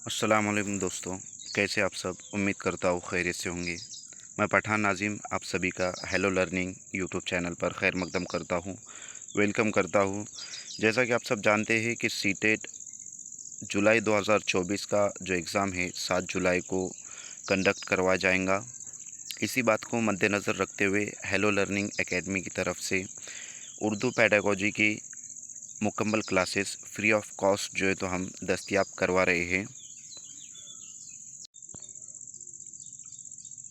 अस्सलाम वालेकुम दोस्तों, कैसे आप सब। उम्मीद करता हूँ खैरियत से होंगे। मैं पठान नाज़िम आप सभी का हेलो लर्निंग यूट्यूब चैनल पर खैर मकदम करता हूँ, वेलकम करता हूँ। जैसा कि आप सब जानते हैं कि सीटेट जुलाई 2024 का जो एग्ज़ाम है 7 जुलाई को कंडक्ट करवाया जाएगा। इसी बात को मद्देनज़र रखते हुए हेलो लर्निंग एकेडमी की तरफ से उर्दू पेडागोजी की मुकम्मल क्लासेस फ्री ऑफ कॉस्ट जो है तो हम दस्तयाब करवा रहे हैं,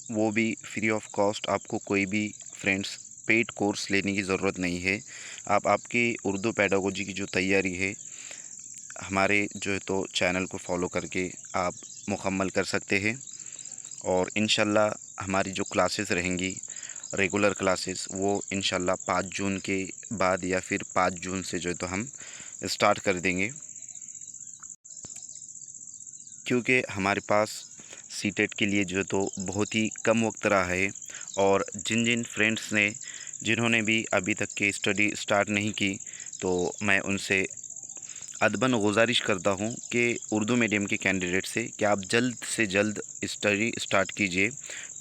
वो भी फ्री ऑफ कॉस्ट। आपको कोई भी फ्रेंड्स पेड कोर्स लेने की ज़रूरत नहीं है। आप आपकी उर्दू पेडागोजी की जो तैयारी है हमारे जो है तो चैनल को फॉलो करके आप मुकम्मल कर सकते हैं। और इंशाल्लाह हमारी जो क्लासेस रहेंगी रेगुलर क्लासेस वो इंशाल्लाह 5 जून के बाद या फिर 5 जून से जो है तो हम स्टार्ट कर देंगे, क्योंकि हमारे पास सीटेट के लिए जो है तो बहुत ही कम वक्त रहा है। और जिन जिन फ्रेंड्स ने जिन्होंने भी अभी तक के स्टडी स्टार्ट नहीं की, तो मैं उनसे अदबन गुजारिश करता हूँ कि उर्दू मीडियम के कैंडिडेट से कि आप जल्द से जल्द स्टडी स्टार्ट कीजिए,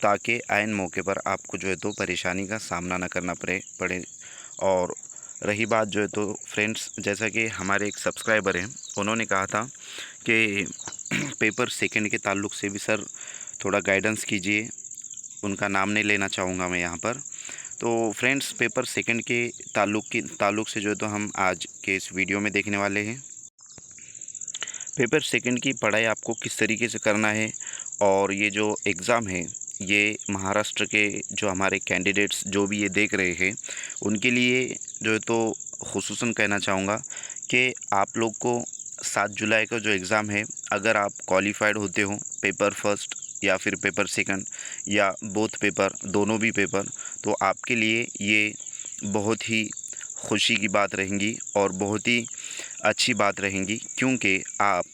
ताकि आइन मौके पर आपको जो है तो परेशानी का सामना ना करना पड़े। और रही बात जो है तो फ्रेंड्स, जैसा कि हमारे एक सब्सक्राइबर हैं, उन्होंने कहा था कि पेपर सेकंड के ताल्लुक़ से भी सर थोड़ा गाइडेंस कीजिए। उनका नाम नहीं लेना चाहूँगा मैं यहाँ पर। तो फ्रेंड्स, पेपर सेकंड के ताल्लुक़ से जो है तो हम आज के इस वीडियो में देखने वाले हैं। पेपर सेकंड की पढ़ाई आपको किस तरीके से करना है, और ये जो एग्ज़ाम है ये महाराष्ट्र के जो हमारे कैंडिडेट्स जो भी ये देख रहे हैं उनके लिए जो है तो खुसूसन कहना चाहूँगा कि आप लोग को 7 जुलाई का जो एग्ज़ाम है, अगर आप क्वालिफाइड होते हो पेपर फर्स्ट या फिर पेपर सेकंड या बोथ पेपर, दोनों भी पेपर, तो आपके लिए ये बहुत ही खुशी की बात रहेंगी और बहुत ही अच्छी बात रहेंगी, क्योंकि आप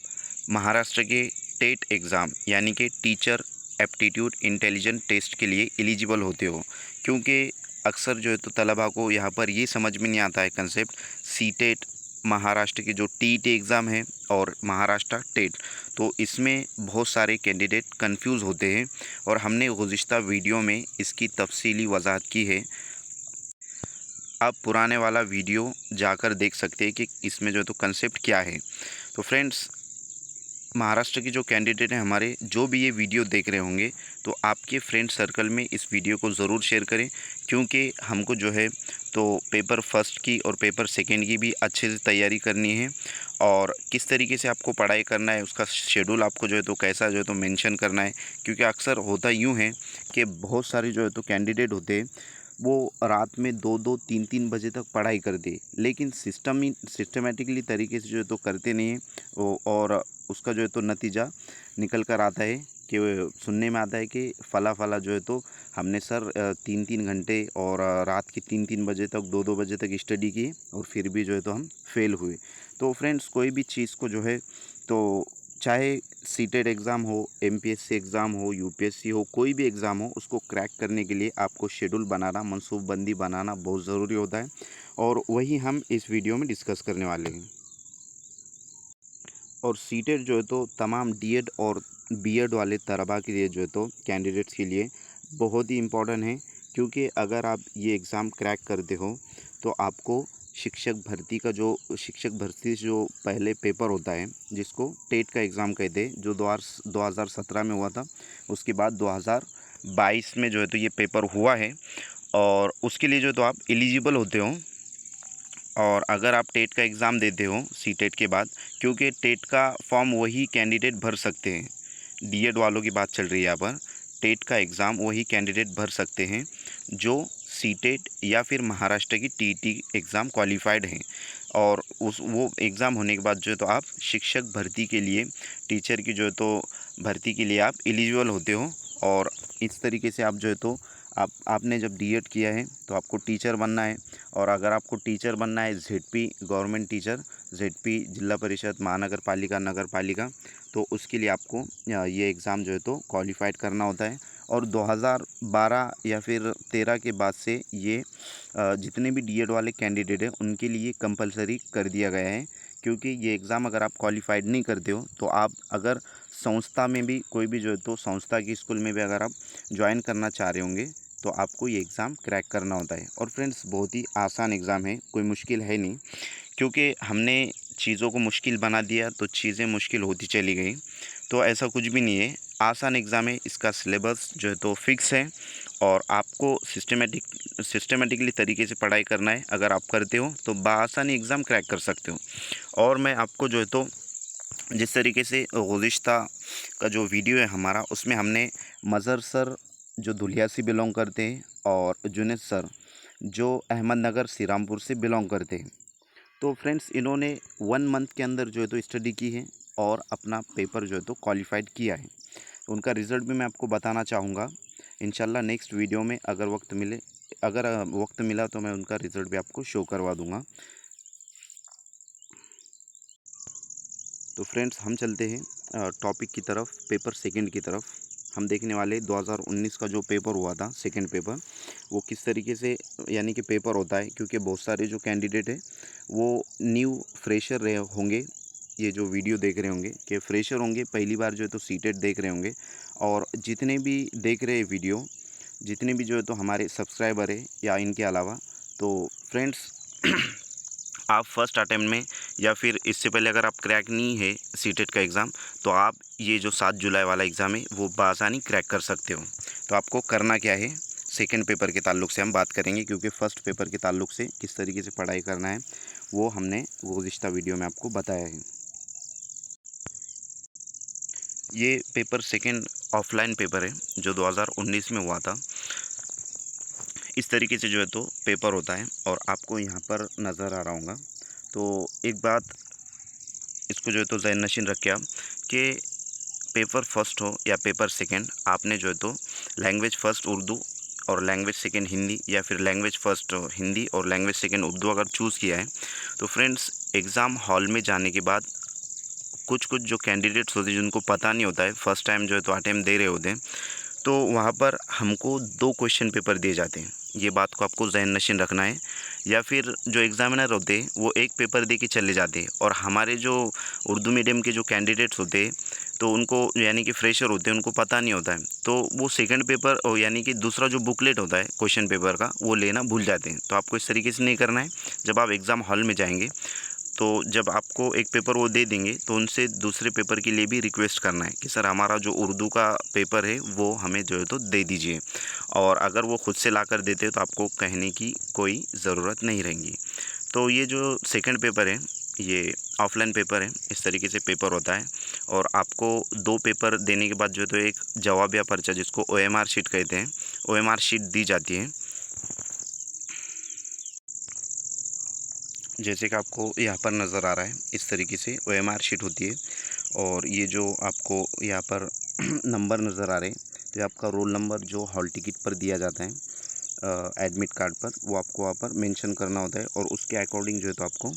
महाराष्ट्र के टेट एग्ज़ाम यानी कि टीचर एप्टीट्यूड इंटेलिजेंट टेस्ट के लिए एलिजिबल होते हो। क्योंकि अक्सर जो है तो तलबा को यहाँ पर ये समझ में नहीं आता है कंसेप्ट, सी टेट महाराष्ट्र के जो टी एग्ज़ाम है और महाराष्ट्र टेट, तो इसमें बहुत सारे कैंडिडेट कंफ्यूज होते हैं। और हमने गुज़िश्ता वीडियो में इसकी तफसीली वजाहत की है। आप पुराने वाला वीडियो जाकर देख सकते हैं कि इसमें जो है तो कंसेप्ट क्या है। तो फ्रेंड्स, महाराष्ट्र के जो कैंडिडेट हैं हमारे, जो भी ये वीडियो देख रहे होंगे, तो आपके फ्रेंड सर्कल में इस वीडियो को ज़रूर शेयर करें, क्योंकि हमको जो है तो पेपर फर्स्ट की और पेपर सेकंड की भी अच्छे से तैयारी करनी है। और किस तरीके से आपको पढ़ाई करना है उसका शेड्यूल आपको जो है तो कैसा जो है तो मेंशन करना है। क्योंकि अक्सर होता यूँ है कि बहुत सारे जो है तो कैंडिडेट होते हैं, वो रात में 2-2 3-3 बजे तक पढ़ाई करते, लेकिन सिस्टमेटिकली तरीके से जो है तो करते नहीं हैं। और उसका जो है तो नतीजा निकल कर आता है कि सुनने में आता है कि फ़ला जो है तो हमने सर 3-3 घंटे और रात के 3-3 बजे तक 2-2 बजे तक स्टडी की और फिर भी जो है तो हम फेल हुए। तो फ्रेंड्स, कोई भी चीज़ को जो है तो चाहे सीटेट एग्ज़ाम हो, एमपीएससी एग्ज़ाम हो, यूपीएससी हो, कोई भी एग्ज़ाम हो, उसको क्रैक करने के लिए आपको शेड्यूल बनाना, मनसूबबंदी बनाना बहुत ज़रूरी होता है। और वही हम इस वीडियो में डिस्कस करने वाले हैं। और सीटेट जो है तो तमाम डीएड और बीएड वाले तलबा के लिए जो है तो कैंडिडेट्स के लिए बहुत ही इम्पोर्टेंट है। क्योंकि अगर आप ये एग्ज़ाम क्रैक करते हो तो आपको शिक्षक भर्ती जो पहले पेपर होता है, जिसको टेट का एग्ज़ाम कहते हैं, जो 2017 में हुआ था, उसके बाद 2022 में जो है तो ये पेपर हुआ है, और उसके लिए जो तो आप एलिजिबल होते हो। और अगर आप टेट का एग्ज़ाम देते हो सीटेट के बाद, क्योंकि टेट का फॉर्म वही कैंडिडेट भर सकते हैं, डीएड वालों की बात चल रही है यहाँ पर, टेट का एग्ज़ाम वही कैंडिडेट भर सकते हैं जो सीटेट या फिर महाराष्ट्र की टीटी एग्ज़ाम क्वालिफाइड हैं। और वो एग्ज़ाम होने के बाद जो है तो आप शिक्षक भर्ती के लिए, टीचर की जो है तो भर्ती के लिए आप एलिजिबल होते हो। और इस तरीके से आप जो है तो आपने जब डीएड किया है तो आपको टीचर बनना है। और अगर आपको टीचर बनना है जेडपी गवर्नमेंट टीचर, जेडपी जिला परिषद, महानगर पालिका, नगर पालिका, तो उसके लिए आपको ये एग्ज़ाम जो है तो क्वालिफाइड करना होता है। और 2012 या फिर 13 के बाद से ये जितने भी डीएड वाले कैंडिडेट हैं उनके लिए कंपलसरी कर दिया गया है। क्योंकि ये एग्ज़ाम अगर आप क्वालिफाइड नहीं करते हो तो आप अगर संस्था में भी कोई भी जो है तो संस्था की स्कूल में भी अगर आप ज्वाइन करना चाह रहे होंगे तो आपको ये एग्ज़ाम क्रैक करना होता है। और फ्रेंड्स बहुत ही आसान एग्ज़ाम है, कोई मुश्किल है नहीं, क्योंकि हमने चीज़ों को मुश्किल बना दिया तो चीज़ें मुश्किल होती चली गई। तो ऐसा कुछ भी नहीं है, आसान एग्ज़ाम है। इसका सिलेबस जो है तो फिक्स है और आपको सिस्टमेटिकली तरीके से पढ़ाई करना है। अगर आप करते हो तो बआसानी एग्ज़ाम क्रैक कर सकते हो। और मैं आपको जो है तो जिस तरीके से गुज़िश्ता का जो वीडियो है हमारा, उसमें हमने मज़हर सर जो धुलिया से बिलोंग करते हैं और जुनैद सर जो अहमदनगर श्रीरामपुर से बिलोंग करते हैं, तो फ्रेंड्स इन्होंने 1 मंथ के अंदर जो है तो स्टडी की है और अपना पेपर जो है तो क्वालिफ़ाइड किया है। उनका रिज़ल्ट भी मैं आपको बताना चाहूँगा इंशाल्लाह नेक्स्ट वीडियो में, अगर वक्त मिला तो मैं उनका रिज़ल्ट भी आपको शो करवा दूँगा। तो फ्रेंड्स हम चलते हैं टॉपिक की तरफ, पेपर सेकंड की तरफ। हम देखने वाले 2019 का जो पेपर हुआ था सेकंड पेपर, वो किस तरीके से यानी कि पेपर होता है, क्योंकि बहुत सारे जो कैंडिडेट है वो न्यू फ्रेशर रहे होंगे। ये जो वीडियो देख रहे होंगे कि फ्रेशर होंगे, पहली बार जो है तो सीटेट देख रहे होंगे। और जितने भी देख रहे हैं वीडियो, जितने भी जो है तो हमारे सब्सक्राइबर है या इनके अलावा, तो फ्रेंड्स आप फर्स्ट अटेम्प्ट में या फिर इससे पहले अगर आप क्रैक नहीं है सीटेट का एग्ज़ाम, तो आप ये जो 7 जुलाई वाला एग्ज़ाम है वो बआसानी क्रैक कर सकते हो। तो आपको करना क्या है, सेकंड पेपर के ताल्लुक से हम बात करेंगे, क्योंकि फ़र्स्ट पेपर के ताल्लुक से किस तरीके से पढ़ाई करना है वो हमने गुज़िश्ता वीडियो में आपको बताया है। ये पेपर सेकंड ऑफलाइन पेपर है जो 2019 में हुआ था। इस तरीके से जो है तो पेपर होता है और आपको यहाँ पर नज़र आ रहा होगा। तो एक बात इसको जो है तो ज़हन नशीन रखिए आप कि पेपर फर्स्ट हो या पेपर सेकंड, आपने जो है तो लैंग्वेज फ़र्स्ट उर्दू और लैंग्वेज सेकंड हिंदी, या फिर लैंग्वेज फ़र्स्ट हिंदी और लैंग्वेज सेकंड उर्दू अगर चूज़ किया है, तो फ्रेंड्स एग्ज़ाम हॉल में जाने के बाद कुछ जो कैंडिडेट्स होते हैं जिनको पता नहीं होता है, फ़र्स्ट टाइम जो है तो अटेम्प्ट दे रहे होते हैं, तो वहाँ पर हमको 2 क्वेश्चन पेपर दिए जाते हैं। ये बात को आपको ज़हन नशीन रखना है। या फिर जो एग्ज़ामिनर होते हैं वो एक पेपर दे के चले जाते हैं, और हमारे जो उर्दू मीडियम के जो कैंडिडेट्स होते हैं तो उनको यानी कि फ्रेशर होते हैं, उनको पता नहीं होता है, तो वो सेकंड पेपर यानी कि दूसरा जो बुकलेट होता है क्वेश्चन पेपर का वो लेना भूल जाते हैं। तो आपको इस तरीके से नहीं करना है। जब आप एग्ज़ाम हॉल में जाएंगे तो जब आपको एक पेपर वो दे देंगे तो उनसे दूसरे पेपर के लिए भी रिक्वेस्ट करना है कि सर हमारा जो उर्दू का पेपर है वो हमें जो है तो दे दीजिए। और अगर वो खुद से ला कर देते तो आपको कहने की कोई ज़रूरत नहीं रहेगी। तो ये जो सेकंड पेपर है ये ऑफलाइन पेपर है, इस तरीके से पेपर होता है। और आपको 2 पेपर देने के बाद जो है तो एक जवाबिया पर्चा, जिसको OMR शीट कहते हैं, OMR शीट दी जाती है। जैसे कि आपको यहाँ पर नज़र आ रहा है, इस तरीके से OMR शीट होती है। और ये जो आपको यहाँ पर नंबर नज़र आ रहे हैं, तो ये आपका रोल नंबर जो हॉल टिकट पर दिया जाता है एडमिट कार्ड पर, वो आपको वहाँ पर मेंशन करना होता है। और उसके अकॉर्डिंग जो है तो आपको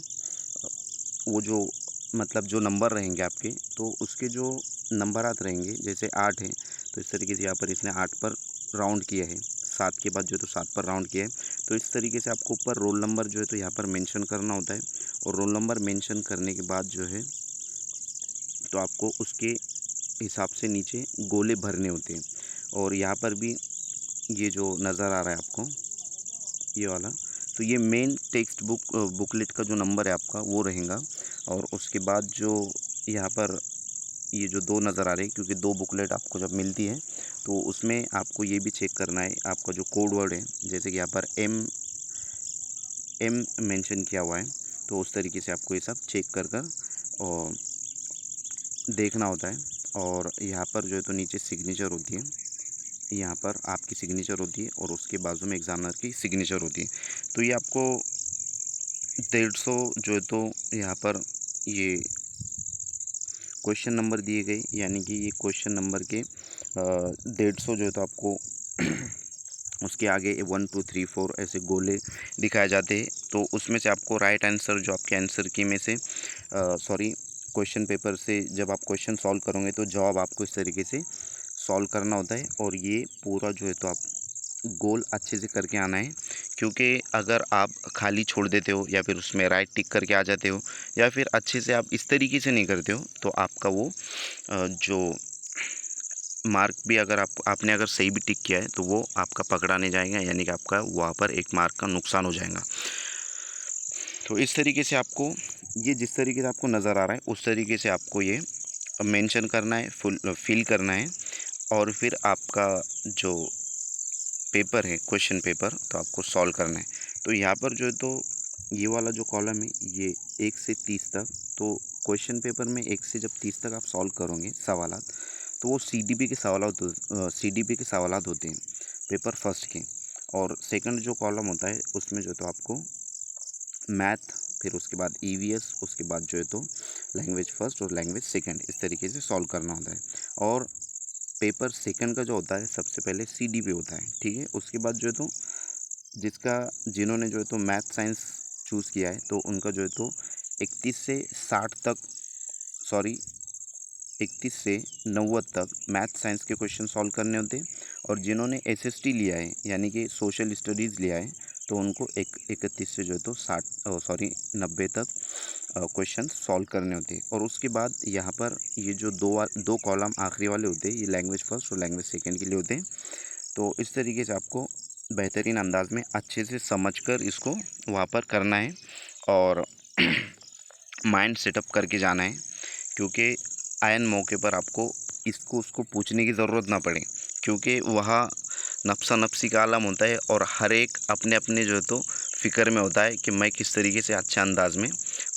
वो जो मतलब जो नंबर रहेंगे आपके, तो उसके जो नंबरात रहेंगे, जैसे 8 है तो इस तरीके से यहाँ पर इसने 8 पर राउंड किया है, 7 के बाद जो है तो 7 पर राउंड किया है। तो इस तरीके से आपको ऊपर रोल नंबर जो है तो यहाँ पर मेंशन करना होता है। और रोल नंबर मेंशन करने के बाद जो है तो आपको उसके हिसाब से नीचे गोले भरने होते हैं। और यहाँ पर भी ये जो नज़र आ रहा है आपको ये वाला, तो ये मेन टेक्स्ट बुकलेट का जो नंबर है आपका वो रहेगा। और उसके बाद जो यहाँ पर ये जो 2 नज़र आ रहे हैं, क्योंकि 2 बुकलेट आपको जब मिलती है तो उसमें आपको ये भी चेक करना है आपका जो कोड वर्ड है, जैसे कि यहाँ पर एम मेंशन किया हुआ है, तो उस तरीके से आपको ये सब चेक कर और देखना होता है। और यहाँ पर जो है तो नीचे सिग्नेचर होती है, यहाँ पर आपकी सिग्नेचर होती है और उसके बाजू में एग्ज़ामिनर की सिग्नेचर होती है। तो ये आपको 150 जो है तो यहाँ पर ये क्वेश्चन नंबर दिए गए, यानी कि ये क्वेश्चन नंबर के 150 जो है तो आपको उसके आगे 1 2 3 4 ऐसे गोले दिखाए जाते हैं। तो उसमें से आपको राइट आंसर जो आपके आंसर की में से क्वेश्चन पेपर से जब आप क्वेश्चन सॉल्व करोगे तो जवाब आपको इस तरीके से सॉल्व करना होता है। और ये पूरा जो है तो आप गोल अच्छे से करके आना है, क्योंकि अगर आप खाली छोड़ देते हो या फिर उसमें राइट टिक करके आ जाते हो या फिर अच्छे से आप इस तरीके से नहीं करते हो तो आपका वो जो मार्क भी अगर आपने अगर सही भी टिक किया है तो वो आपका पकड़ा नहीं जाएगा, यानी कि आपका वहाँ पर एक मार्क का नुकसान हो जाएगा। तो इस तरीके से आपको ये जिस तरीके से आपको नज़र आ रहा है उस तरीके से आपको ये मेंशन करना है, फुल फिल करना है और फिर आपका जो पेपर है क्वेश्चन पेपर तो आपको सॉल्व करना है। तो यहाँ पर जो है तो ये वाला जो कॉलम है ये 1 से 30 तक, तो क्वेश्चन पेपर में 1 से जब 30 तक आप सॉल्व करोगे सवालात तो वो सीडीपी के सवालात होते हैं पेपर फर्स्ट के। और सेकंड जो कॉलम होता है उसमें जो है तो आपको मैथ, फिर उसके बाद ईवीएस, उसके बाद जो है तो लैंग्वेज फर्स्ट और लैंग्वेज सेकंड, इस तरीके से सॉल्व करना होता है। और पेपर सेकंड का जो होता है सबसे पहले सीडीपी होता है, ठीक है। उसके बाद जो है तो जिन्होंने जो है तो मैथ साइंस चूज़ किया है तो उनका जो है तो 31 से 60 तक, सॉरी 31 से 90 तक मैथ साइंस के क्वेश्चन सॉल्व करने होते हैं। और जिन्होंने एसएसटी लिया है यानी कि सोशल स्टडीज़ लिया है तो उनको 31 से जो है तो 90 तक क्वेश्चन सॉल्व करने होते हैं। और उसके बाद यहाँ पर ये जो दो कॉलम आखिरी वाले होते हैं ये लैंग्वेज फर्स्ट और लैंग्वेज सेकेंड के लिए होते हैं। तो इस तरीके से आपको बेहतरीन अंदाज में अच्छे से समझकर इसको वहाँ पर करना है और माइंड सेटअप करके जाना है, क्योंकि आयन मौके पर आपको इसको उसको पूछने की ज़रूरत ना पड़े, क्योंकि वहाँ नफसा नफसी का आलम होता है और हर एक अपने अपने जो है तो फ़िक्र में होता है कि मैं किस तरीके से अच्छे अंदाज में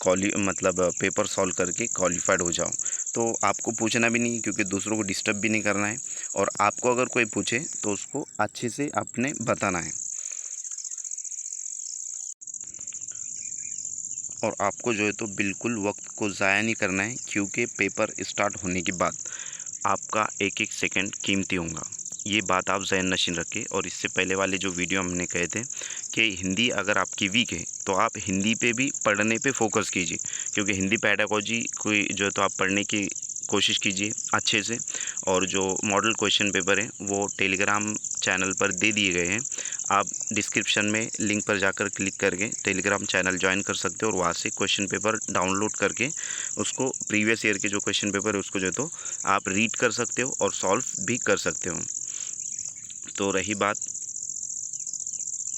पेपर सॉल्व करके क्वालिफाइड हो जाऊँ। तो आपको पूछना भी नहीं, क्योंकि दूसरों को डिस्टर्ब भी नहीं करना है। और आपको अगर कोई पूछे तो उसको अच्छे से आपने बताना है। और आपको जो है तो बिल्कुल वक्त को ज़ाया नहीं करना है, क्योंकि पेपर स्टार्ट होने के बाद आपका एक एक सेकंड कीमती होगा। ये बात आप ज़हन नशीन रखें। और इससे पहले वाले जो वीडियो हमने कहे थे कि हिंदी अगर आपकी वीक है तो आप हिंदी पे भी पढ़ने पे फोकस कीजिए, क्योंकि हिंदी पेडागोजी कोई जो है तो आप पढ़ने की कोशिश कीजिए अच्छे से। और जो मॉडल क्वेश्चन पेपर है वो टेलीग्राम चैनल पर दे दिए गए हैं, आप डिस्क्रिप्शन में लिंक पर जाकर क्लिक करके टेलीग्राम चैनल ज्वाइन कर सकते हो और वहाँ से क्वेश्चन पेपर डाउनलोड करके उसको प्रीवियस ईयर के जो क्वेश्चन पेपर है उसको जो है तो आप रीड कर सकते हो और सॉल्व भी कर सकते हो। तो रही बात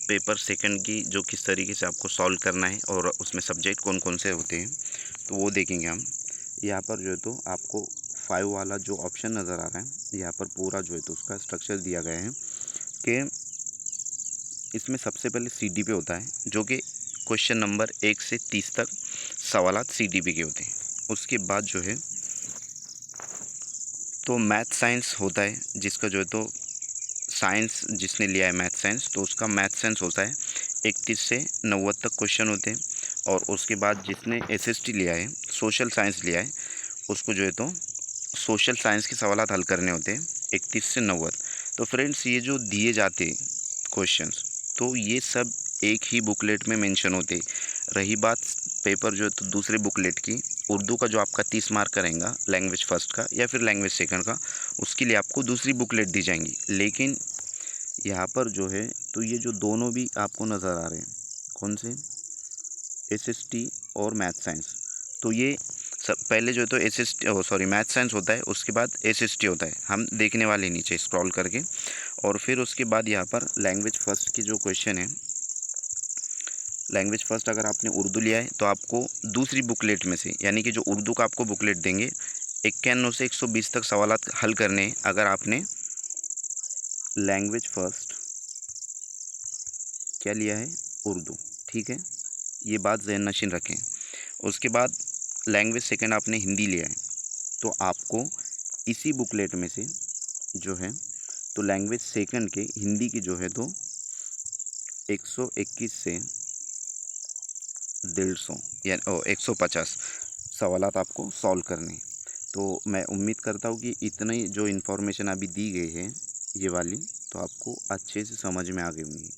पेपर सेकंड की, जो किस तरीके से आपको सॉल्व करना है और उसमें सब्जेक्ट कौन कौन से होते हैं तो वो देखेंगे हम। यहाँ पर जो है तो आपको 5 वाला जो ऑप्शन नज़र आ रहा है यहाँ पर पूरा जो है तो उसका स्ट्रक्चर दिया गया है कि इसमें सबसे पहले सीडीपी होता है, जो कि क्वेश्चन नंबर 1 से 30 तक सवालात सीडीपी के होते हैं। उसके बाद जो है तो मैथ साइंस होता है, जिसका जो है तो साइंस जिसने लिया है मैथ साइंस तो उसका मैथ साइंस होता है 31 से 90 तक क्वेश्चन होते हैं। और उसके बाद जिसने एसएसटी लिया है, सोशल साइंस लिया है, उसको जो है तो सोशल साइंस के सवालात हल करने होते हैं 31 से 90। तो फ्रेंड्स ये जो दिए जाते क्वेश्चंस तो ये सब एक ही बुकलेट में मेंशन होते। रही बात पेपर जो है तो दूसरे बुकलेट की, उर्दू का जो आपका 30 मार्क का रहेगा लैंग्वेज फ़र्स्ट का या फिर लैंग्वेज सेकंड का, उसके लिए आपको दूसरी बुकलेट दी जाएंगी। लेकिन यहाँ पर जो है तो ये जो दोनों भी आपको नज़र आ रहे हैं कौन से, एसएसटी और मैथ साइंस, तो ये सब पहले जो है तो मैथ साइंस होता है, उसके बाद एसएसटी होता है। हम देखने वाले नीचे स्क्रॉल करके। और फिर उसके बाद यहाँ पर लैंग्वेज फ़र्स्ट की जो क्वेश्चन है, लैंग्वेज फ़र्स्ट अगर आपने उर्दू लिया है तो आपको दूसरी बुकलेट में से, यानी कि जो उर्दू का आपको बुकलेट देंगे 51 से 120 तक सवालात हल करने हैं अगर आपने लैंग्वेज फ़र्स्ट क्या लिया है, उर्दू, ठीक है। ये बात ज़हन नशीन रखें। उसके बाद लैंग्वेज सेकंड आपने हिंदी लिया है तो आपको इसी बुकलेट में से जो है तो लैंग्वेज सेकंड के हिंदी की जो है तो 121 से 150 या 150 सवालात आपको सॉल्व करने हैं। तो मैं उम्मीद करता हूँ कि इतनी जो इन्फॉर्मेशन अभी दी गई है ये वाली तो आपको अच्छे से समझ में आ गई होंगी।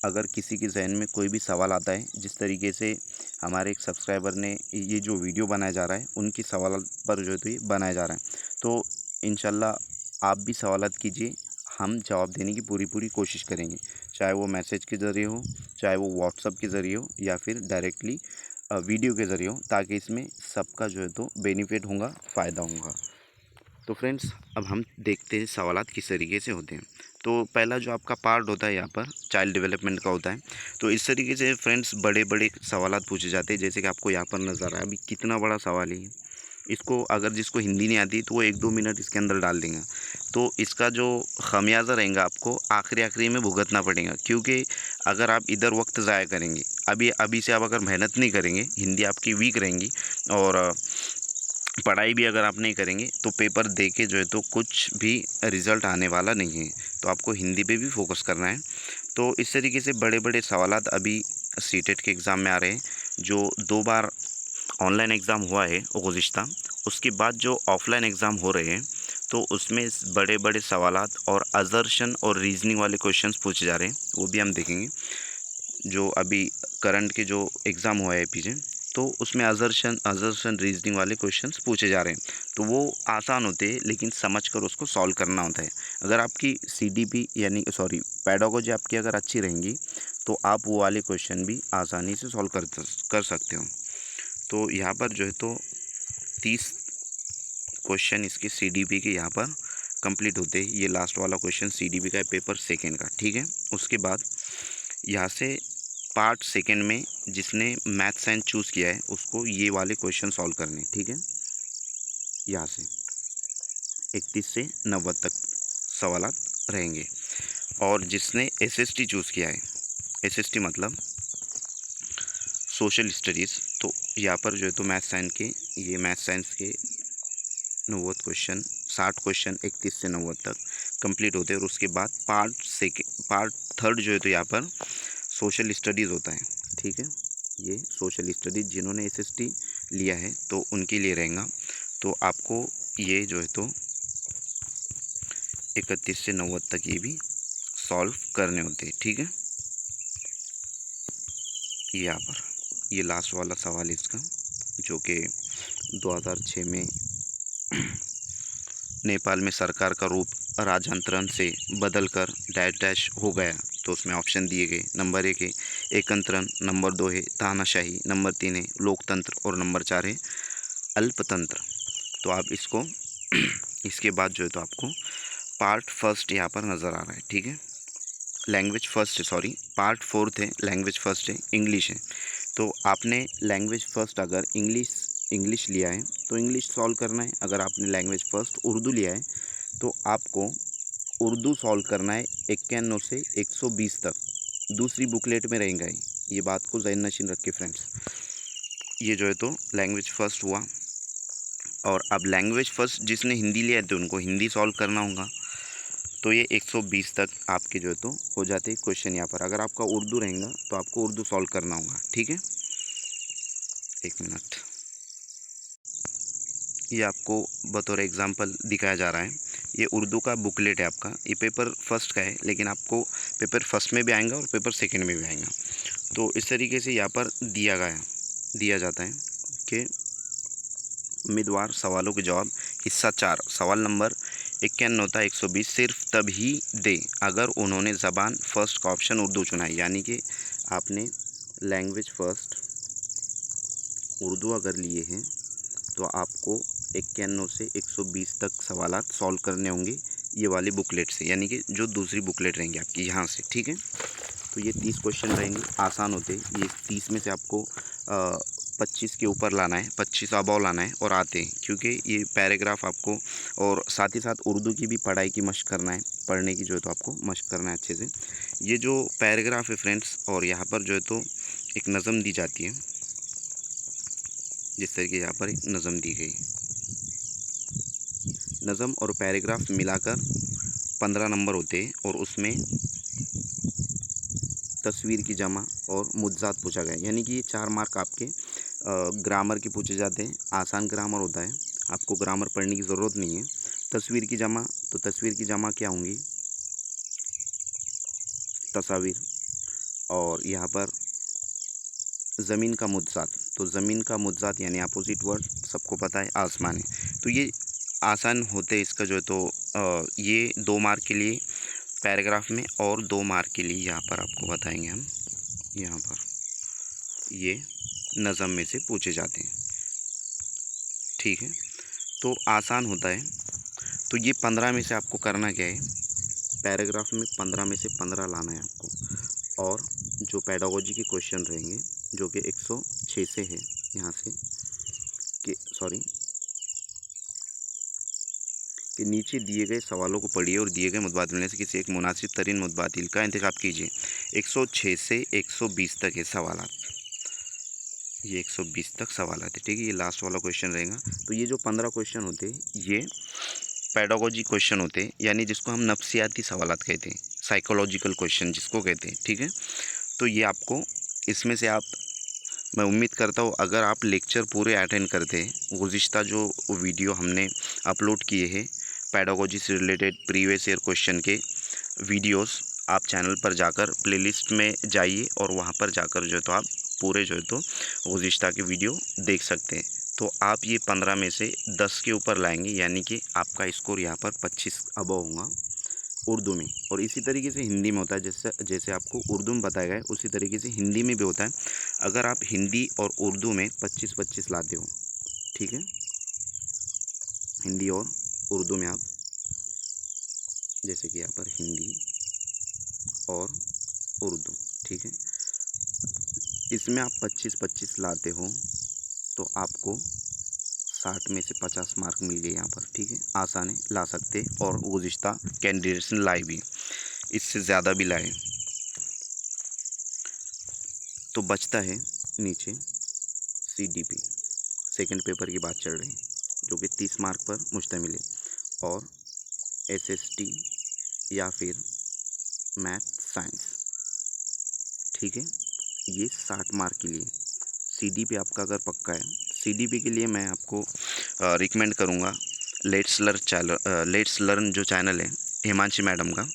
अगर किसी के जहन में कोई भी सवाल आता है, जिस तरीके से हमारे एक सब्सक्राइबर ने ये जो वीडियो बनाया जा रहा है उनकी सवाल पर जो है तो ये बनाया जा रहा है, तो इंशाल्लाह आप भी सवालात कीजिए, हम जवाब देने की पूरी पूरी कोशिश करेंगे। चाहे वो मैसेज के ज़रिए हो, चाहे वो व्हाट्सअप के ज़रिए हो या फिर डायरेक्टली वीडियो के ज़रिए हो, ताकि इसमें सबका जो है तो बेनिफिट होगा, फ़ायदा होगा। तो फ्रेंड्स अब हम देखते हैं सवालात किस तरीके से होते हैं। तो पहला जो आपका पार्ट होता है यहाँ पर चाइल्ड डेवलपमेंट का होता है। तो इस तरीके से फ्रेंड्स बड़े बड़े सवालात पूछे जाते हैं, जैसे कि आपको यहाँ पर नज़र आ रहा है अभी कितना बड़ा सवाल है। इसको अगर जिसको हिंदी नहीं आती तो वो 1-2 मिनट इसके अंदर डाल देंगे, तो इसका जो ख़मियाज़ा रहेगा आपको आखिरी में भुगतना पड़ेगा। क्योंकि अगर आप इधर वक्त ज़ाया करेंगे, अभी से आप अगर मेहनत नहीं करेंगे, हिंदी आपकी वीक रहेंगी और पढ़ाई भी अगर आप नहीं करेंगे, तो पेपर दे के जो है तो कुछ भी रिज़ल्ट आने वाला नहीं है। तो आपको हिंदी पे भी फोकस करना है। तो इस तरीके से बड़े बड़े सवालात अभी सीटेट के एग्ज़ाम में आ रहे हैं। जो 2 बार ऑनलाइन एग्ज़ाम हुआ है गुज़िश्ता, उसके बाद जो ऑफ़लाइन एग्ज़ाम हो रहे हैं, तो उसमें बड़े बड़े सवालात और असर्शन और रीज़निंग वाले क्वेश्चंस पूछे जा रहे हैं, वो भी हम देखेंगे। जो अभी करंट के जो एग्ज़ाम हुआ है पीछे, तो उसमें असर्शन रीज़निंग वाले क्वेश्चंस पूछे जा रहे हैं। तो वो आसान होते हैं, लेकिन समझ कर उसको सॉल्व करना होता है। अगर आपकी सीडीपी यानी सॉरी पेडागोजी आपकी अगर अच्छी रहेंगी, तो आप वो वाले क्वेश्चन भी आसानी से सॉल्व कर सकते हो। तो यहाँ पर जो है तो 30 क्वेश्चन इसके सीडीपी के यहाँ पर कंप्लीट होते हैं। ये लास्ट वाला क्वेश्चन सीडीपी का है, पेपर सेकेंड का, ठीक है। उसके बाद यहाँ से पार्ट सेकेंड में जिसने मैथ साइंस चूज़ किया है उसको ये वाले क्वेश्चन सॉल्व करने, ठीक है। यहाँ से 31 से 90 तक सवालात रहेंगे। और जिसने एसएसटी चूज़ किया है, एसएसटी मतलब सोशल स्टडीज़, तो यहाँ पर जो है तो मैथ साइंस के ये मैथ साइंस के 90 क्वेश्चन 60 क्वेश्चन 31 से 90 तक कंप्लीट होते हैं। और उसके बाद पार्ट थर्ड जो है तो यहाँ पर सोशल स्टडीज़ होता है, ठीक है। ये सोशल स्टडीज़ जिन्होंने एसएसटी लिया है तो उनके लिए रहेगा। तो आपको ये जो है तो 31 से 90 तक ये भी सॉल्व करने होते हैं, ठीक है। यहाँ पर ये लास्ट वाला सवाल है इसका, जो कि 2006 में नेपाल में सरकार का रूप राजतंत्र से बदलकर डैश डैश हो गया। तो उसमें ऑप्शन दिए गए, नंबर 1 है एकतंत्र, नंबर 2 है तानाशाही, नंबर 3 है लोकतंत्र और नंबर 4 है अल्पतंत्र। तो आप इसको इसके बाद जो है तो आपको पार्ट फर्स्ट यहाँ पर नज़र आ रहा है, ठीक है। Language first sorry part fourth है, लैंग्वेज फर्स्ट है, इंग्लिश है। तो आपने लैंग्वेज फ़र्स्ट अगर इंग्लिश लिया है तो इंग्लिश सॉल्व करना है। अगर आपने लैंग्वेज फ़र्स्ट उर्दू लिया है तो आपको उर्दू सॉल्व करना है 91 से 120 तक। दूसरी बुकलेट में रहेगा ये बात को ज़हन नशीन रख के फ्रेंड्स। ये जो है तो लैंग्वेज फ़र्स्ट हुआ। और अब लैंग्वेज फ़र्स्ट जिसने हिंदी लिया है तो उनको हिंदी सॉल्व करना होगा। तो ये 120 तक आपके जो है तो हो जाते हैं क्वेश्चन यहाँ पर। अगर आपका उर्दू रहेगा तो आपको उर्दू सॉल्व करना होगा, ठीक है। 1 मिनट, ये आपको बतौर एग्ज़ाम्पल दिखाया जा रहा है। ये उर्दू का बुकलेट है आपका, ये पेपर फर्स्ट का है, लेकिन आपको पेपर फर्स्ट में भी आएगा और पेपर सेकंड में भी आएगा। तो इस तरीके से यहाँ पर दिया जाता है कि उम्मीदवार सवालों के जवाब हिस्सा 4 सवाल नंबर 51 होता है 120 सिर्फ तभी दे अगर उन्होंने ज़बान फ़र्स्ट का ऑप्शन उर्दू चुना है। यानी कि आपने लैंग्वेज फ़र्स्ट उर्दू अगर लिए हैं तो आपको 51 से 120 तक सवालात सॉल्व करने होंगे ये वाली बुकलेट से, यानी कि जो दूसरी बुकलेट रहेंगी आपकी यहाँ से, ठीक है। तो ये 30 क्वेश्चन रहेंगे, आसान होते हैं ये। 30 में से आपको 25 के ऊपर लाना है, 25 अबव लाना है और आते हैं, क्योंकि ये पैराग्राफ आपको और साथ ही साथ उर्दू की भी पढ़ाई की मशक करना है, पढ़ने की जो है तो आपको मशक करना है अच्छे से। ये जो पैराग्राफ है फ्रेंड्स, और यहाँ पर जो है तो एक नज़म दी जाती है, जिस तरीके यहाँ पर एक नज़म दी गई। नज़म और पैराग्राफ मिलाकर 15 नंबर होते हैं और उसमें तस्वीर की जमा और मुज्जात पूछा गया। यानी कि ये 4 मार्क आपके ग्रामर के पूछे जाते हैं। आसान ग्रामर होता है, आपको ग्रामर पढ़ने की ज़रूरत नहीं है। तस्वीर की जमा, तो तस्वीर की जमा क्या होंगी, तस्वीर। और यहाँ पर ज़मीन का मुज्जात, तो ज़मीन का मुज्जात यानी अपोजिट वर्ड सबको पता है आसमान है। तो ये आसान होते इसका जो है तो ये 2 मार्क के लिए पैराग्राफ में और 2 मार्क के लिए यहाँ पर आपको बताएंगे हम। यहाँ पर ये नज़म में से पूछे जाते हैं, ठीक है। तो आसान होता है। तो ये 15 में से आपको करना क्या है, पैराग्राफ में 15 में से 15 लाना है आपको। और जो पेडागोजी के क्वेश्चन रहेंगे जो कि 106 से है, यहाँ से कि नीचे दिए गए सवालों को पढ़िए और दिए गए मुतबादिल में से किसी एक मुनासिब तरीन मुतबादिल का इंतखाब कीजिए। 106 से 120 तक है सवाल, ये 120 तक सवाल आते, ठीक है। ये लास्ट वाला क्वेश्चन रहेगा। तो ये जो 15 क्वेश्चन होते हैं ये पेडागोजी क्वेश्चन होते हैं, यानी जिसको हम नफ्सियाती सवालात कहते हैं, साइकोलॉजिकल क्वेश्चन जिसको कहते हैं, ठीक है। तो ये आपको इसमें से मैं उम्मीद करता हूँ अगर आप लेक्चर पूरे अटेंड करते हैं, गुज़िश्ता जो वीडियो हमने अपलोड किए हैं पेडागोजी से रिलेटेड प्रीवियस ईयर क्वेश्चन के वीडियोस, आप चैनल पर जाकर प्लेलिस्ट में जाइए और वहाँ पर जाकर जो है तो आप पूरे जो है तो गुज़िश्ता के वीडियो देख सकते हैं। तो आप ये 15 में से 10 के ऊपर लाएंगे, यानी कि आपका स्कोर यहाँ पर 25 अबव होगा उर्दू में। और इसी तरीके से हिंदी में होता है, जैसे आपको उर्दू में बताया गया है उसी तरीके से हिंदी में भी होता है। अगर आप हिंदी और उर्दू में 25-25 लाते हो, ठीक है, हिंदी और उर्दू में आप, जैसे कि यहाँ पर हिंदी और उर्दू, ठीक है, इसमें आप 25-25 लाते हो तो आपको 60 में से 50 मार्क मिल गए यहाँ पर, ठीक है। आसान है, ला सकते और गुज़िश्ता कैंडिडेट्स ने लाए भी, इससे ज़्यादा भी लाए। तो बचता है नीचे CDP, सेकंड पेपर की बात चल रही है, जो कि 30 मार्क पर मुश्तमिल है, और SST या फिर मैथ साइंस, ठीक है, ये 60 मार्क के लिए। CDP आपका अगर पक्का है, CDP के लिए मैं आपको रिकमेंड करूँगा लेट्स लर्न जो चैनल है हिमांशी मैडम का,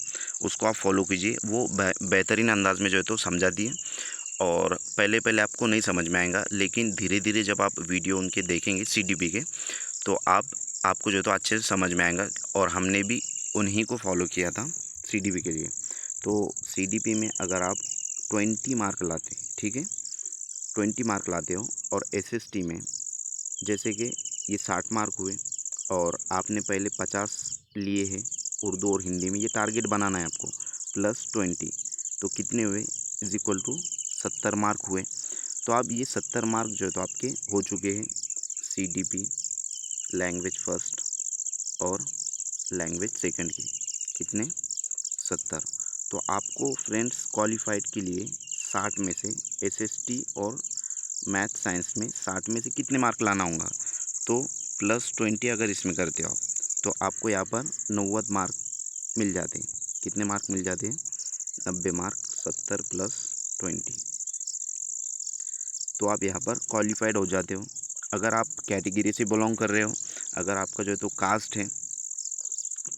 उसको आप फॉलो कीजिए। वो बेहतरीन अंदाज में जो है तो समझाती है, और पहले आपको नहीं समझ में आएगा, लेकिन धीरे धीरे जब आप वीडियो उनके देखेंगे CDP के, तो आपको जो है तो अच्छे से समझ में आएगा। और हमने भी उन्हीं को फॉलो किया था CDP के लिए। तो CDP में अगर आप 20 मार्क लाते, ठीक है, 20 मार्क लाते हो, और SST में जैसे कि ये 60 मार्क हुए और आपने पहले 50 लिए हैं उर्दू और हिंदी में, ये टारगेट बनाना है आपको, प्लस 20, तो कितने हुए, इज इक्वल टू 70 मार्क हुए। तो आप ये 70 मार्क जो है तो आपके हो चुके हैं CDP लैंग्वेज फर्स्ट और लैंग्वेज सेकंड की, कितने, 70। तो आपको फ्रेंड्स क्वालिफाइड के लिए 60 में से SST और मैथ साइंस में 60 में से कितने मार्क लाना होगा, तो प्लस 20 अगर इसमें करते हो आप, तो आपको यहाँ पर 90 मार्क मिल जाते हैं। कितने मार्क मिल जाते हैं, 90 मार्क, 70 प्लस 20, तो आप यहाँ पर क्वालिफाइड हो जाते हो। अगर आप कैटेगरी से बिलोंग कर रहे हो, अगर आपका जो है तो कास्ट है,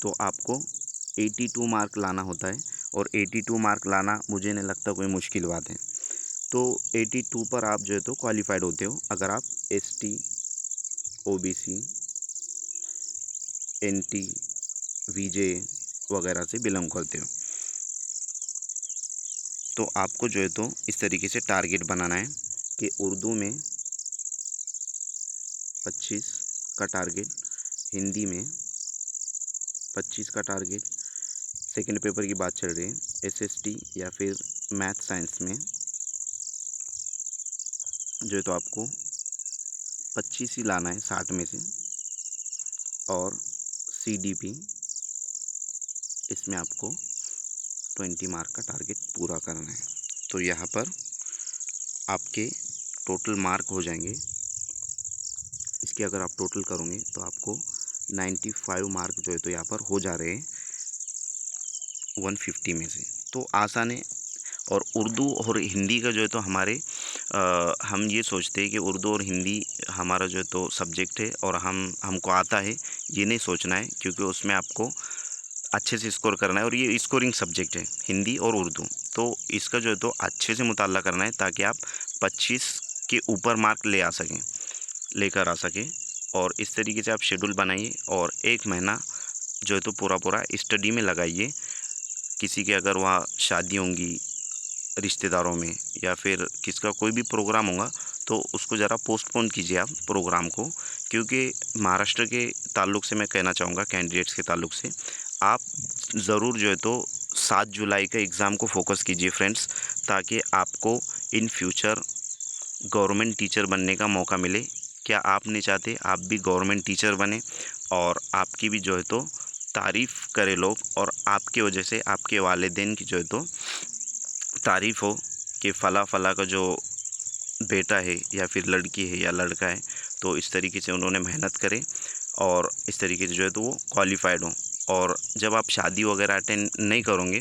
तो आपको 82 मार्क लाना होता है, और 82 मार्क लाना मुझे नहीं लगता कोई मुश्किल बात है। तो 82 पर आप जो है तो क्वालिफाइड होते हो अगर आप ST, OBC, NT, VJ वगैरह से बिलोंग करते हो। तो आपको जो है तो इस तरीके से टारगेट बनाना है कि उर्दू में 25 का टारगेट, हिंदी में 25 का टारगेट, सेकंड पेपर की बात चल रही है SST या फिर मैथ साइंस में जो है तो आपको 25 ही लाना है 60 में से, और CDP इसमें आपको 20 मार्क का टारगेट पूरा करना है। तो यहाँ पर आपके टोटल मार्क हो जाएंगे, इसके अगर आप टोटल करोगे तो आपको 95 मार्क जो है तो यहाँ पर हो जा रहे हैं 150 में से। तो आसान है। और उर्दू और हिंदी का जो है तो हम ये सोचते हैं कि उर्दू और हिंदी हमारा जो है तो सब्जेक्ट है और हमको आता है, ये नहीं सोचना है, क्योंकि उसमें आपको अच्छे से स्कोर करना है, और ये स्कोरिंग सब्जेक्ट है हिंदी और उर्दू। तो इसका जो है तो अच्छे से मुताला करना है ताकि आप 25 के ऊपर मार्क लेकर आ सकें। और इस तरीके से आप शेड्यूल बनाइए और 1 महीना जो है तो पूरा स्टडी में लगाइए किसी के अगर वहाँ शादी होंगी रिश्तेदारों में, या फिर किसका कोई भी प्रोग्राम होगा, तो उसको ज़रा पोस्टपोन कीजिए आप प्रोग्राम को। क्योंकि महाराष्ट्र के ताल्लुक से मैं कहना चाहूँगा, कैंडिडेट्स के ताल्लुक से, आप ज़रूर जो है तो 7 जुलाई का एग्ज़ाम को फ़ोकस कीजिए फ्रेंड्स, ताकि आपको इन फ्यूचर गवर्नमेंट टीचर बनने का मौका मिले। क्या आप नहीं चाहते आप भी गवर्नमेंट टीचर बने और आपकी भी जो है तो तारीफ़ करें लोग, और आपकी वजह से आपके वालिदैन की जो है तो तारीफ़ हो कि फ़ला फ़ला का जो बेटा है या फिर लड़की है या लड़का है, तो इस तरीके से उन्होंने मेहनत करे और इस तरीके से जो है तो वो क्वालिफ़ाइड हों। और जब आप शादी वगैरह अटेंड नहीं करोगे,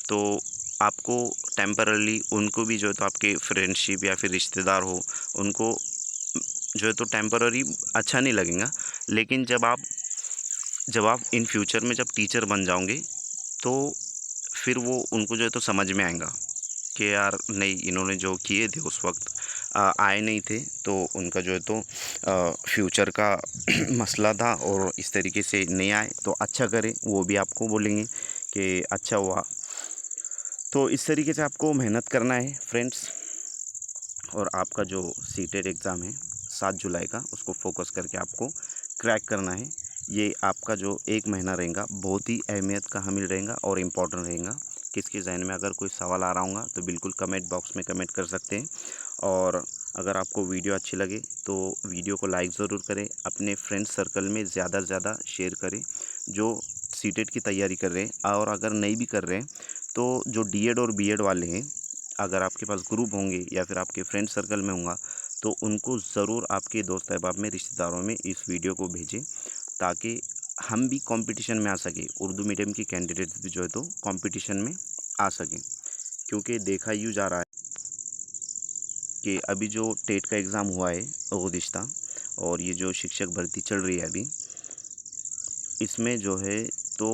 तो आपको टेम्पररी उनको भी जो है तो आपके फ्रेंडशिप या फिर रिश्तेदार हो, उनको जो है तो टेम्पररी अच्छा नहीं लगेगा। लेकिन जब आप इन फ्यूचर में जब टीचर बन जाओगे, तो फिर वो उनको जो है तो समझ में आएगा कि यार नहीं, इन्होंने जो किए थे उस वक्त आए नहीं थे, तो उनका जो है तो फ्यूचर का मसला था और इस तरीके से नहीं आए, तो अच्छा करे, वो भी आपको बोलेंगे कि अच्छा हुआ। तो इस तरीके से आपको मेहनत करना है फ्रेंड्स, और आपका जो सीटेट एग्ज़ाम है 7 जुलाई का, उसको फोकस करके आपको क्रैक करना है। ये आपका जो 1 महीना रहेगा बहुत ही अहमियत का हामिल रहेगा और इम्पोर्टेंट रहेगा। किसके ज़हन में अगर कोई सवाल आ रहा होगा तो बिल्कुल कमेंट बॉक्स में कमेंट कर सकते हैं। और अगर आपको वीडियो अच्छी लगे तो वीडियो को लाइक ज़रूर करें, अपने फ्रेंड्स सर्कल में ज़्यादा से ज़्यादा शेयर करें जो सीटेट की तैयारी कर रहे हैं। और अगर नहीं भी कर रहे हैं, तो जो डीएड और बीएड वाले हैं, अगर आपके पास ग्रुप होंगे या फिर आपके फ्रेंड सर्कल में होगा, तो उनको ज़रूर आपके दोस्त अहबाब में, रिश्तेदारों में इस वीडियो को भेजें, ताकि हम भी कंपटीशन में आ सके, उर्दू मीडियम की कैंडिडेट्स भी जो है तो कंपटीशन में आ सकें। क्योंकि देखा यूँ जा रहा है कि अभी जो टेट का एग्ज़ाम हुआ है गुज़िश्ता, और ये जो शिक्षक भर्ती चल रही है अभी, इसमें जो है तो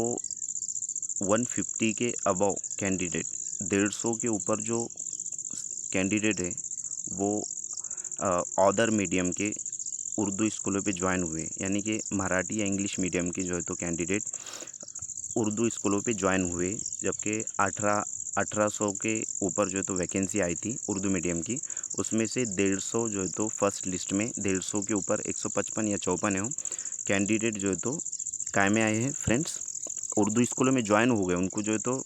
150 के अबव कैंडिडेट, 150 के ऊपर जो कैंडिडेट है वो अदर मीडियम के उर्दू स्कूलों पे ज्वाइन हुए, यानी कि मराठी या इंग्लिश मीडियम के जो है तो कैंडिडेट उर्दू स्कूलों पे ज्वाइन हुए। जबकि 1800 के ऊपर जो है तो वैकेंसी आई थी उर्दू मीडियम की, उसमें से 150 जो है तो फर्स्ट लिस्ट में, 150 के ऊपर 155 या 54 है कैंडिडेट जो है तो कायमे आए हैं फ्रेंड्स, उर्दू स्कूलों में ज्वाइन हो गए, उनको जो है तो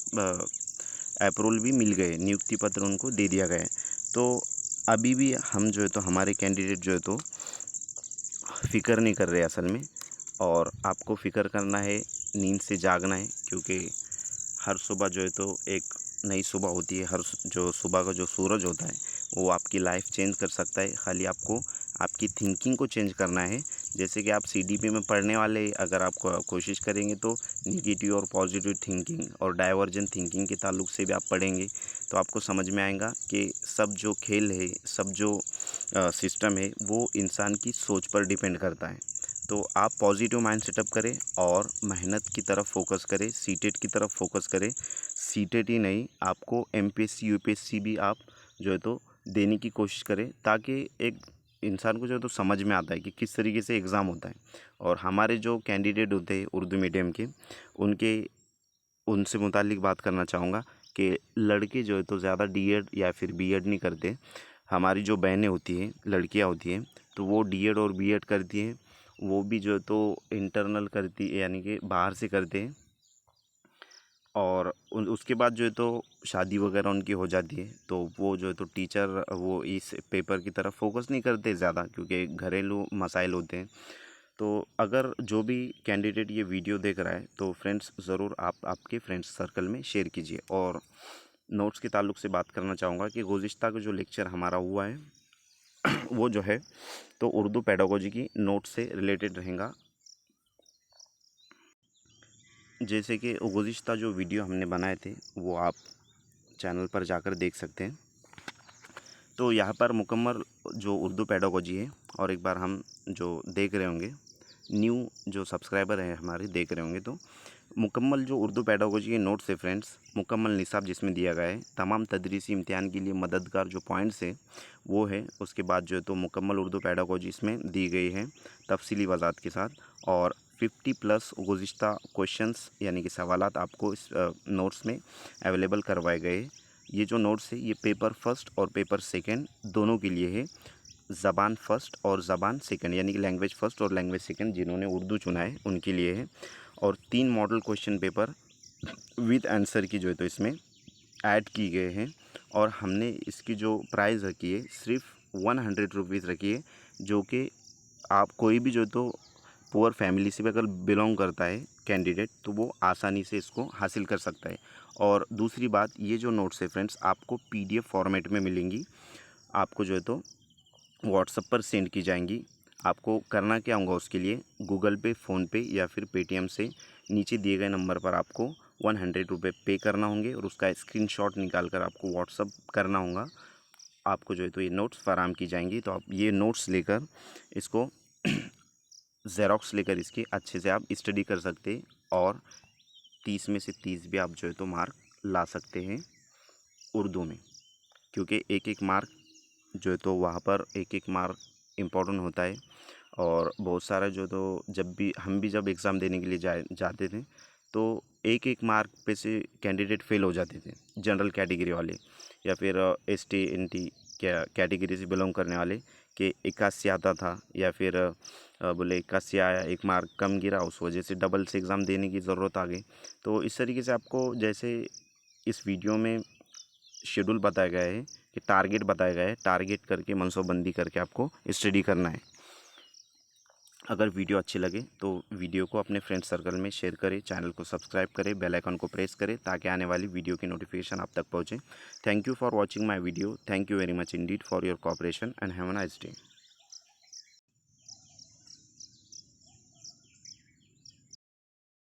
अप्रूवल भी मिल गए, नियुक्ति पत्र उनको दे दिया गया है। तो अभी भी हम जो है तो हमारे कैंडिडेट जो है तो फ़िक्र नहीं कर रहे असल में। और आपको फ़िक्र करना है, नींद से जागना है, क्योंकि हर सुबह जो है तो एक नई सुबह होती है। हर जो सुबह का जो सूरज होता है वो आपकी लाइफ चेंज कर सकता है। खाली आपको आपकी थिंकिंग को चेंज करना है। जैसे कि आप सीडीपी में पढ़ने वाले, अगर आप कोशिश करेंगे तो निगेटिव और पॉजिटिव थिंकिंग और डाइवर्जेंट थिंकिंग के ताल्लुक से भी आप पढ़ेंगे, तो आपको समझ में आएगा कि सब जो खेल है, सब जो सिस्टम है, वो इंसान की सोच पर डिपेंड करता है। तो आप पॉजिटिव माइंड सेटअप करें और मेहनत की तरफ फोकस करें, सीटेट की तरफ फोकस करें। सीटेट ही नहीं, आपको एमपीएससी यूपीएससी भी आप जो है तो देने की कोशिश करें, ताकि एक इंसान को जो है तो समझ में आता है कि किस तरीके से एग्ज़ाम होता है। और हमारे जो कैंडिडेट होते हैं उर्दू मीडियम के, उनसे मुतालिक बात करना चाहूँगा कि लड़के जो है तो ज़्यादा डीएड या फिर बीएड नहीं करते। हमारी जो बहनें होती हैं, लड़कियां होती हैं, तो वो डीएड और बीएड करती हैं। वो भी जो है तो इंटरनल करती है, यानी कि बाहर से करते हैं, और उसके बाद जो है तो शादी वगैरह उनकी हो जाती है। तो वो जो है तो टीचर, वो इस पेपर की तरफ फोकस नहीं करते ज़्यादा, क्योंकि घरेलू मसाइल होते हैं। तो अगर जो भी कैंडिडेट ये वीडियो देख रहा है, तो फ्रेंड्स ज़रूर आप आपके फ्रेंड्स सर्कल में शेयर कीजिए। और नोट्स के ताल्लुक से बात करना चाहूँगा कि गुज़िश्ता का जो लेक्चर हमारा हुआ है वो जो है तो उर्दू पेडागोजी की नोट से रिलेटेड रहेगा। जैसे कि गुज़िश्ता जो वीडियो हमने बनाए थे वो आप चैनल पर जाकर देख सकते हैं। तो यहाँ पर मुकम्मल जो उर्दू पेडागोजी है, और एक बार हम जो देख रहे होंगे, न्यू जो सब्सक्राइबर हैं हमारे देख रहे होंगे, तो मुकम्मल जो उर्दू पेडागोजी के नोट्स है फ्रेंड्स, मुकम्मल निसाब जिसमें दिया गया है, तमाम तदरीसी इम्तिहान के लिए मददगार जो पॉइंट्स है वो है। उसके बाद जो है तो मुकम्मल उर्दू पेडागोजी इसमें दी गई है तफसीली वज़ाहत के साथ। और 50+ गुज़िश्ता क्वेश्चंस यानी कि सवालात आपको इस नोट्स में अवेलेबल करवाए गए। ये जो नोट्स है ये पेपर फर्स्ट और पेपर सेकंड दोनों के लिए है। ज़बान फ़र्स्ट और ज़बान सेकंड यानी कि लैंग्वेज फ़र्स्ट और लैंग्वेज सेकंड जिन्होंने उर्दू चुना है उनके लिए है। और 3 model question paper with answer की जो है तो इसमें ऐड की गए हैं। और हमने इसकी जो प्राइस रखी है सिर्फ 100 रुपीज़ रखी है, जो कि आप कोई भी जो है तो पुअर फैमिली से भी अगर बिलोंग करता है कैंडिडेट तो वो आसानी से इसको हासिल कर सकता है। और दूसरी बात, ये जो नोट्स है फ्रेंड्स आपको PDF फॉर्मेट में मिलेंगी, आपको जो है तो व्हाट्सएप पर सेंड की जाएंगी। आपको करना क्या होगा उसके लिए, गूगल पे, फ़ोनपे या फिर पेटीएम से नीचे दिए गए नंबर पर आपको 100 रुपये पे करना होंगे और उसका स्क्रीनशॉट निकाल कर आपको व्हाट्सअप करना होगा। आपको जो है तो ये नोट्स फराहम की जाएंगी। तो आप ये नोट्स लेकर इसको ज़ेरॉक्स लेकर इसके अच्छे से आप स्टडी कर सकते हैं और 30 में से 30 भी आप जो है तो मार्क ला सकते हैं उर्दू में, क्योंकि एक एक मार्क जो है तो वहाँ पर एक एक मार्क इम्पोर्टेंट होता है। और बहुत सारा जो तो जब एग्ज़ाम देने के लिए जाते थे तो एक एक मार्क पे से कैंडिडेट फेल हो जाते थे, जनरल कैटेगरी वाले या फिर ST NT कैटेगरी से बिलोंग करने वाले के 81 आता था या फिर बोले 81 आया, एक मार्क कम गिरा, उस वजह से डबल से एग्ज़ाम देने की ज़रूरत आ गई। तो इस तरीके से आपको जैसे इस वीडियो में शेड्यूल बताया गया है कि टारगेट बताया गया है, टारगेट करके मनसूबबंदी करके आपको स्टडी करना है। अगर वीडियो अच्छी लगे तो वीडियो को अपने फ्रेंड सर्कल में शेयर करें, चैनल को सब्सक्राइब करें, बेल आइकन को प्रेस करें ताकि आने वाली वीडियो की नोटिफिकेशन आप तक पहुंचे। Thank you for watching my video. Thank you very much Indeed for your cooperation and have a nice day.